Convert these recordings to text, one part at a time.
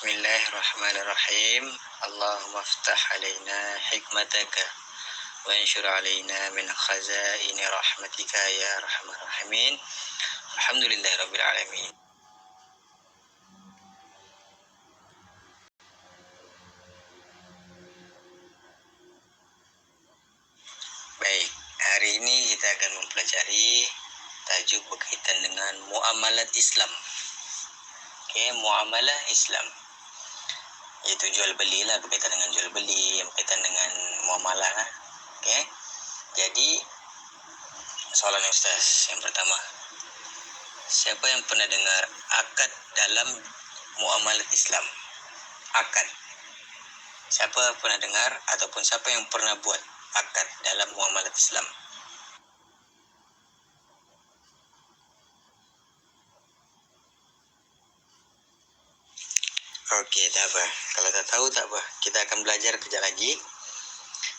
Bismillahirrahmanirrahim. Allahumma ftah alaina hikmataka wa anshur alaina min khazaini rahmatika ya arhamar rahimin. Alhamdulillahirabbil alamin. Baik, hari ini kita akan mempelajari tajuk berkaitan dengan muamalat Islam. Muamalah Islam. Iaitu jual beli lah, berkaitan dengan jual beli, berkaitan dengan muamalah lah. Jadi soalan Ustaz yang pertama, siapa yang pernah dengar akad dalam muamalat Islam? Akad. Siapa pernah dengar ataupun siapa yang pernah buat akad dalam muamalat Islam? Okey, tak apa. Kalau tak tahu tak apa. Kita akan belajar kejap lagi.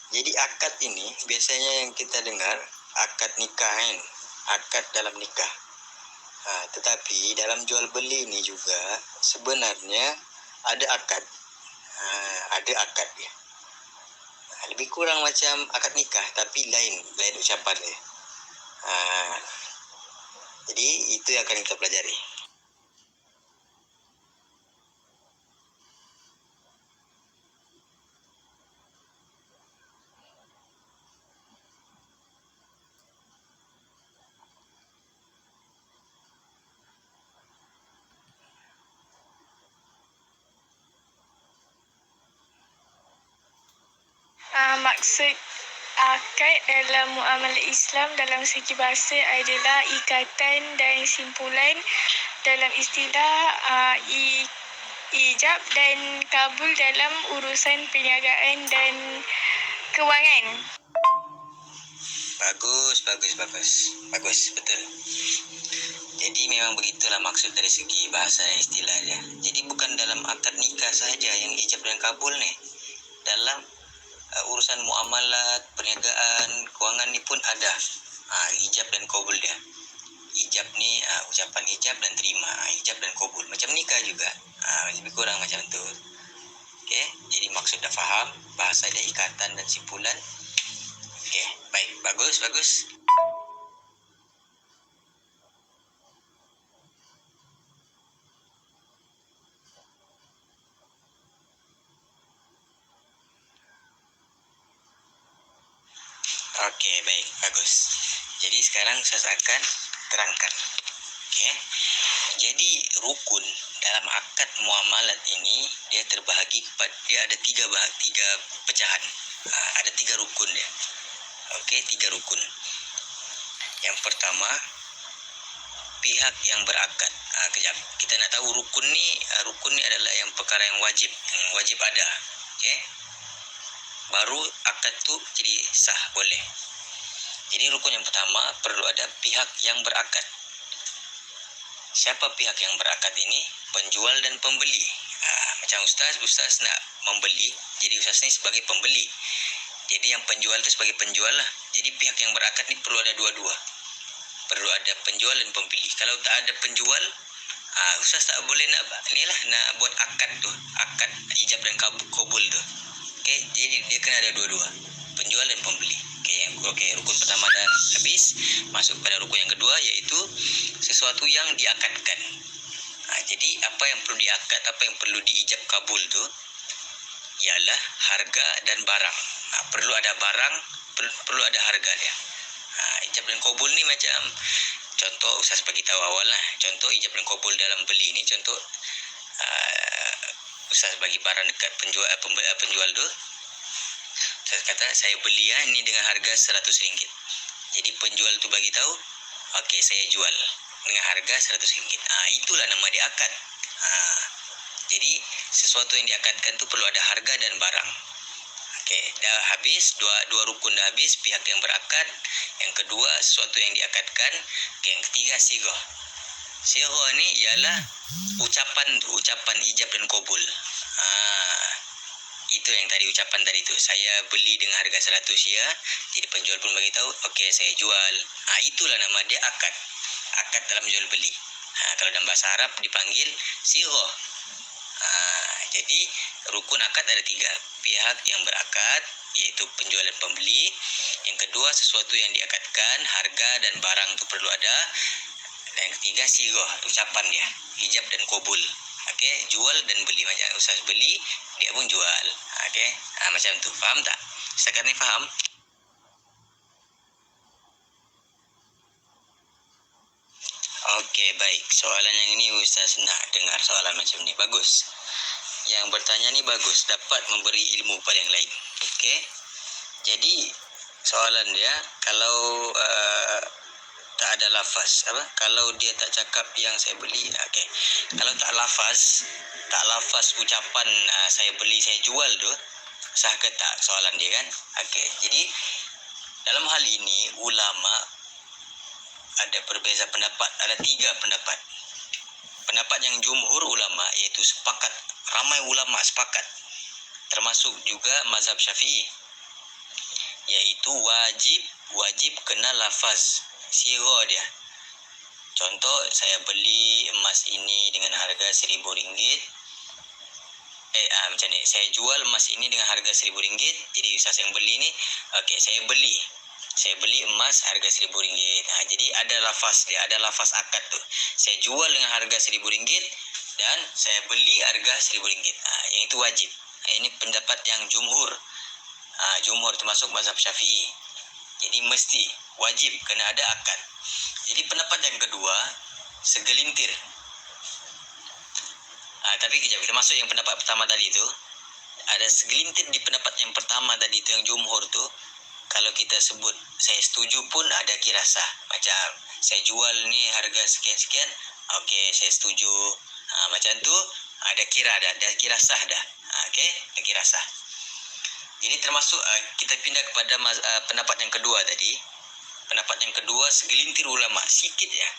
Jadi akad ini biasanya yang kita dengar akad nikah kan? Akad dalam nikah. Tetapi dalam jual beli ini juga sebenarnya ada akad. Ada akad dia. Lebih kurang macam akad nikah tapi lain ucapan dia. Jadi itu yang akan kita pelajari. Maksud akad dalam muamalah Islam dalam segi bahasa adalah ikatan dan simpulan dalam istilah ijab dan kabul dalam urusan perniagaan dan kewangan. Bagus, betul. Jadi memang begitulah maksud dari segi bahasa dan istilah dia. Jadi bukan dalam akad nikah sahaja yang ijab dan kabul ni. Dalam urusan muamalat, perniagaan, kewangan ni pun ada ijab dan kabul dia. Ijab ni ucapan ijab dan terima, ijab dan kabul. Macam nikah juga. Lebih kurang macam tu. Jadi maksud dah faham, bahasa dia ikatan dan simpulan. Baik, bagus. Baik, bagus. Jadi sekarang saya akan terangkan. Jadi rukun dalam akad muamalat ini dia terbahagi kepada, dia ada tiga pecahan. Ada 3 rukun dia. 3 rukun. Yang pertama, pihak yang berakad. Kejap. Kita nak tahu rukun ni adalah yang perkara yang wajib ada. Baru akad tu jadi sah, boleh. Jadi rukun yang pertama perlu ada pihak yang berakad. Siapa pihak yang berakad ini? Penjual dan pembeli. Macam Ustaz nak membeli, jadi Ustaz ni sebagai pembeli. Jadi yang penjual tu sebagai penjual lah. Jadi pihak yang berakad ni perlu ada dua-dua. Perlu ada penjual dan pembeli. Kalau tak ada penjual, Ustaz tak boleh nak buat akad tu, akad ijab dan kabul tu. Jadi dia kena ada dua-dua, penjual dan pembeli. Rukun pertama dah habis, masuk pada rukun yang kedua, iaitu sesuatu yang diakadkan. Jadi apa yang perlu diakad, apa yang perlu diijab kabul tu ialah harga dan barang. Perlu ada barang, perlu ada harga dia. Ijab dan kabul ni macam contoh Ustaz bagi tahu awal lah. Contoh ijab dan kabul dalam beli ni, contoh Ustaz bagi barang dekat penjual tu. Saya kata saya beli ni dengan harga RM100. Jadi penjual tu bagi tahu, saya jual dengan harga RM100. Itulah nama dia akad. Jadi sesuatu yang diakadkan tu perlu ada harga dan barang. Dah habis dua rukun dah habis, pihak yang berakad. Yang kedua sesuatu yang diakadkan. Yang ketiga sighah. Sighah ni ialah ucapan ijab dan kabul. Itu yang tadi ucapan tadi tu. Saya beli dengan harga 100 ya. Jadi penjual pun bagi tahu, saya jual. Itulah nama dia akad. Akad dalam jual beli. Kalau dalam bahasa Arab dipanggil sighah. Jadi rukun akad ada 3. Pihak yang berakad, yaitu penjual dan pembeli. Yang kedua, sesuatu yang diakadkan, harga dan barang itu perlu ada. Dan yang ketiga, sighah, ucapan dia, ijab dan qabul. Okey, jual dan beli, macam ustaz beli, dia pun jual. Okey, macam tu. Faham tak? Setakat ni faham? Okey, baik. Soalan yang ini ustaz nak dengar soalan macam ni. Bagus. Yang bertanya ni bagus, dapat memberi ilmu pada yang lain. Okey. Jadi soalan dia, kalau tak ada lafaz, kalau dia tak cakap yang saya beli, okey. Kalau tak lafaz ucapan saya beli, saya jual tu, sah ke tak soalan dia kan? Okey. Jadi dalam hal ini ulama ada berbeza pendapat, ada 3 pendapat. Pendapat yang jumhur ulama, iaitu sepakat, ramai ulama sepakat, termasuk juga mazhab Syafi'i, iaitu wajib kena lafaz sighah dia. Contoh, saya beli emas ini dengan harga RM1,000. Macam ni, saya jual emas ini dengan harga RM1,000. Jadi ustaz yang beli ni, okey, saya beli emas harga RM1,000. Jadi ada lafaz dia, ada lafaz akad tu. Saya jual dengan harga RM1,000 dan saya beli harga RM1,000. Yang itu wajib. Ini pendapat yang jumhur. Jumhur termasuk mazhab Syafi'i. Jadi mesti wajib kena ada akad. Jadi pendapat yang kedua, segelintir. Tapi kejap, kita masuk yang pendapat pertama tadi tu. Ada segelintir di pendapat yang pertama tadi tu, yang jumhur tu. Kalau kita sebut saya setuju pun ada kirasah. Macam saya jual ni harga sekian-sekian, okey, saya setuju. Macam tu ada kirasah dah. Okey, ada kirasah. Jadi termasuk kita pindah kepada pendapat yang kedua tadi. Pendapat yang kedua, segelintir ulama, sikit ya.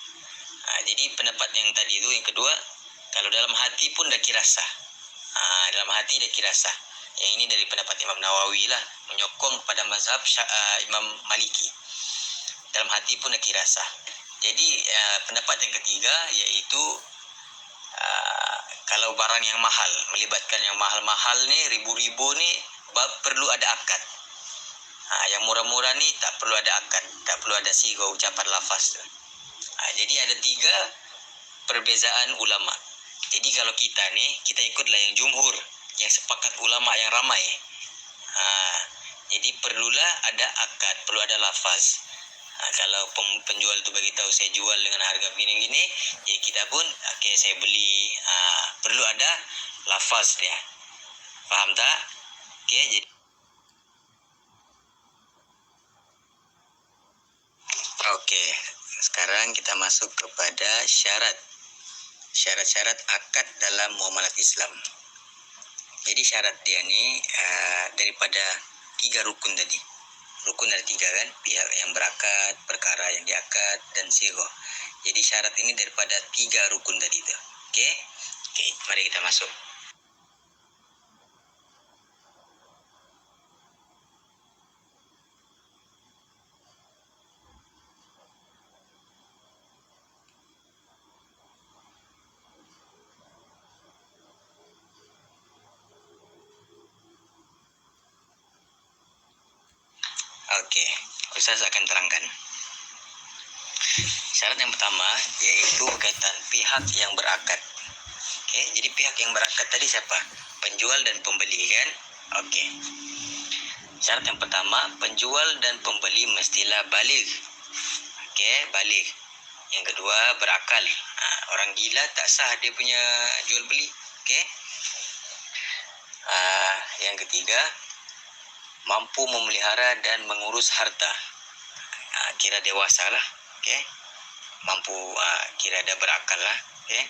Jadi pendapat yang tadi tu, yang kedua, kalau dalam hati pun dah kirasah. Dalam hati dah kirasah. Yang ini dari pendapat Imam Nawawi lah, menyokong kepada mazhab Imam Maliki. Dalam hati pun dah kirasah. Jadi pendapat yang ketiga, iaitu kalau barang yang mahal, melibatkan yang mahal-mahal ni, ribu-ribu ni, perlu ada akad. Yang murah-murah ni tak perlu ada akad, tak perlu ada sighah, ucapan lafaz tu. Jadi ada 3 perbezaan ulama. Jadi kalau kita ni, kita ikutlah yang jumhur, yang sepakat ulama yang ramai. Jadi perlulah ada akad, perlu ada lafaz. Kalau penjual tu bagi tahu saya jual dengan harga begini-gini, jadi kita pun okey, saya beli, perlu ada lafaz dia. Faham tak? Okey, jadi okey, sekarang kita masuk kepada syarat-syarat akad dalam muamalat Islam. Jadi syarat dia ni daripada 3 rukun tadi. Rukun ada 3 kan? Pihak yang berakad, perkara yang diakad, dan sighah. Jadi syarat ini daripada 3 rukun tadi tu. Okey? Okey, mari kita masuk. Okey, Ustaz akan terangkan. Syarat yang pertama iaitu berkaitan pihak yang berakad. Okey, jadi pihak yang berakad tadi siapa? Penjual dan pembeli kan? Okey. Syarat yang pertama, penjual dan pembeli mestilah baligh. Okey, baligh. Yang kedua, berakal. Orang gila tak sah dia punya jual beli. Okey. Yang ketiga, mampu memelihara dan mengurus harta. Kira dewasa lah. Okay? Mampu, kira ada berakal lah. Okay?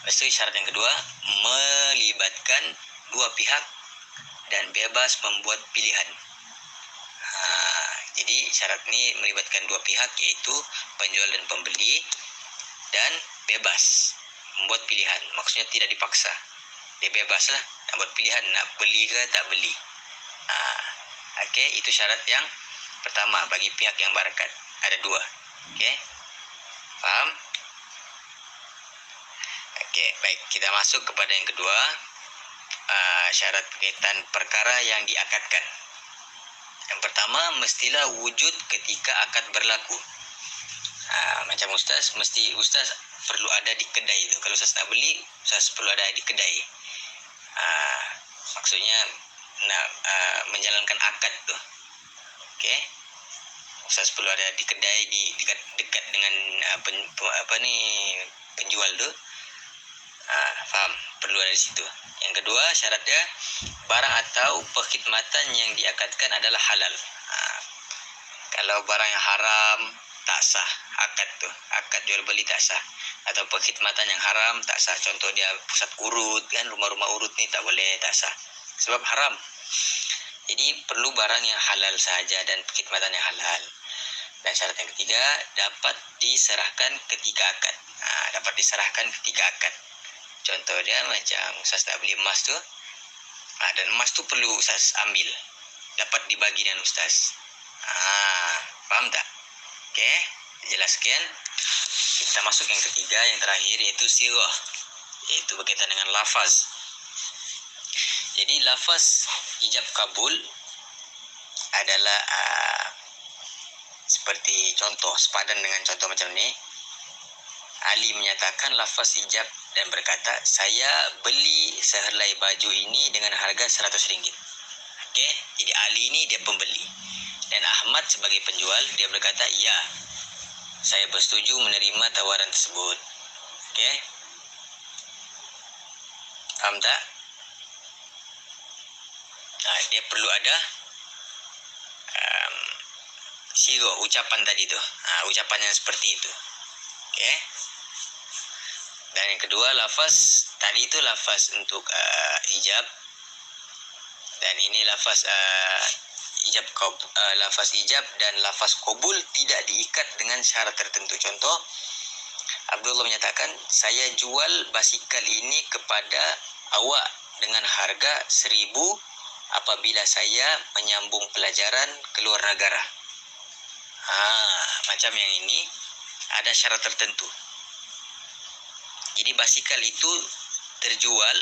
Lepas tu syarat yang kedua, melibatkan 2 pihak dan bebas membuat pilihan. Jadi syarat ni melibatkan 2 pihak, iaitu penjual dan pembeli, dan bebas membuat pilihan. Maksudnya tidak dipaksa. Dia bebas lah nak buat pilihan, nak beli ke tak beli. Okey, itu syarat yang pertama bagi pihak yang berakad. Ada 2. Okey, faham? Okey, baik. Kita masuk kepada yang kedua. Syarat berkaitan perkara yang diakadkan. Yang pertama, mestilah wujud ketika akad berlaku. Macam ustaz, mesti ustaz perlu ada di kedai tu. Kalau ustaz nak beli, ustaz perlu ada di kedai. Maksudnya nak menjalankan akad tu. Okey. Ustaz perlu ada di kedai, di dekat dengan penjual tu. Faham? Perlu ada di situ. Yang kedua, syarat dia, barang atau perkhidmatan yang diakadkan adalah halal. Kalau barang yang haram, tak sah akad tu. Akad jual beli tak sah. Atau perkhidmatan yang haram, tak sah. Contoh dia pusat urut kan, rumah-rumah urut ni tak boleh, tak sah. Sebab haram. Jadi perlu barang yang halal sahaja dan perkhidmatan yang halal. Dan syarat yang ketiga, dapat diserahkan ketika akad. Dapat diserahkan ketika akad. Contoh dia macam ustaz nak beli emas tu, dan emas tu perlu ustaz ambil, dapat dibagi dengan ustaz. Faham tak? Okey, jelaskan. Kita masuk yang ketiga, yang terakhir, iaitu sirah, iaitu berkaitan dengan lafaz. Jadi lafaz ijab kabul adalah seperti contoh, sepadan dengan contoh macam ni. Ali menyatakan lafaz ijab dan berkata, saya beli sehelai baju ini dengan harga RM100. Okey, jadi Ali ni dia pembeli dan Ahmad sebagai penjual, dia berkata, ya, saya bersetuju menerima tawaran tersebut. Okey, faham tak? Dia perlu ada sirah, ucapan tadi tu, ucapan yang seperti itu. Okey. Dan yang kedua, lafaz tadi itu lafaz untuk ijab, dan ini lafaz ijab lafaz ijab dan lafaz qabul tidak diikat dengan syarat tertentu. Contoh, Abdullah menyatakan, saya jual basikal ini kepada awak dengan harga 1,000 apabila saya menyambung pelajaran ke luar negara. Macam yang ini ada syarat tertentu. Jadi basikal itu terjual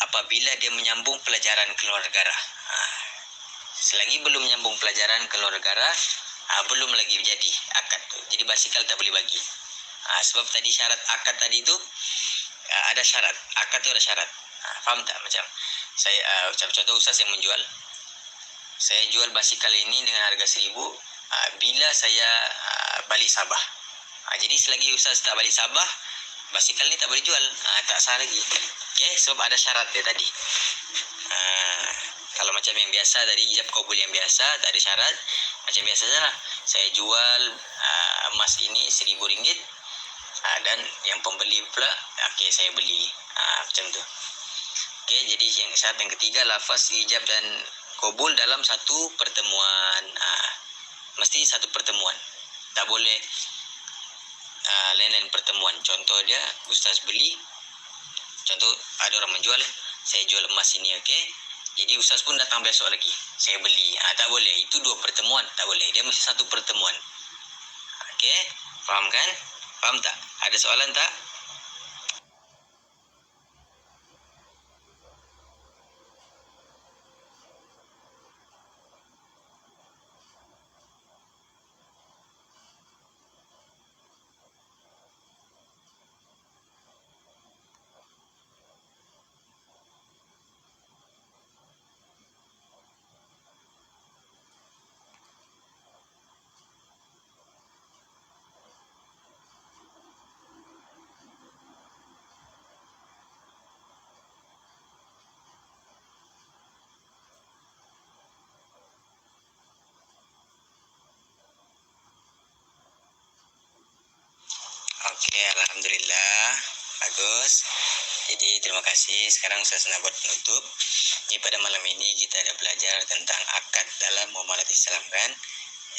apabila dia menyambung pelajaran ke luar negara. Selagi belum menyambung pelajaran ke luar negara, belum lagi jadi akad tu. Jadi basikal tak boleh bagi. Sebab tadi syarat akad tadi tu ada syarat. Akad tu ada syarat. Faham tak? Macam saya contoh ustaz yang menjual. Saya jual basikal ini dengan harga 1,000 bila saya balik Sabah. Jadi selagi ustaz tak balik Sabah, basikal ni tak boleh jual, tak sah lagi. Okey, sebab ada syarat dia tadi. Kalau macam yang biasa tadi, ijab qabul yang biasa, tak ada syarat. Macam biasa sajalah. Saya jual emas ini RM1,000, dan yang pembeli pula, okey, saya beli. Macam tu. Okey, jadi yang syarat yang ketiga, lafaz ijab dan qabul dalam satu pertemuan. Mesti satu pertemuan. Tak boleh lain-lain pertemuan. Contoh dia, ustaz beli, contoh ada orang menjual, saya jual emas ini, okey, jadi ustaz pun datang besok lagi, saya beli. Tak boleh, itu dua pertemuan, tak boleh, dia mesti satu pertemuan. Okey, faham kan? Faham tak? Ada soalan tak? Okey, alhamdulillah. Bagus. Jadi terima kasih. Sekarang saya nak buat penutup. Jadi pada malam ini kita ada belajar tentang akad dalam muamalat Islam kan.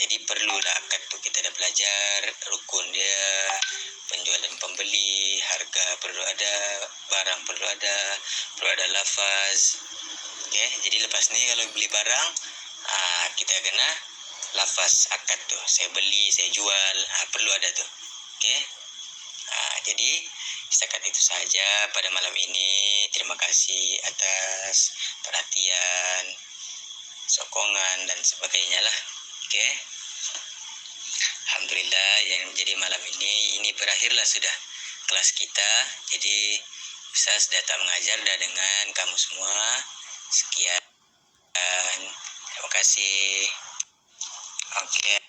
Jadi perlulah akad tu, kita ada belajar rukun dia, penjual dan pembeli, harga perlu ada, barang perlu ada lafaz. Okey, jadi lepas ni kalau beli barang, kita kena lafaz akad tu. Saya beli, saya jual, perlu ada tu. Okey. Jadi Setakat itu saja pada malam ini. Terima kasih atas perhatian, sokongan, dan sebagainya lah. Oke. Alhamdulillah, yang menjadi malam ini berakhirlah sudah kelas kita. Jadi Ustaz datang mengajar dan dengan kamu semua. Sekian. Terima kasih. Oke.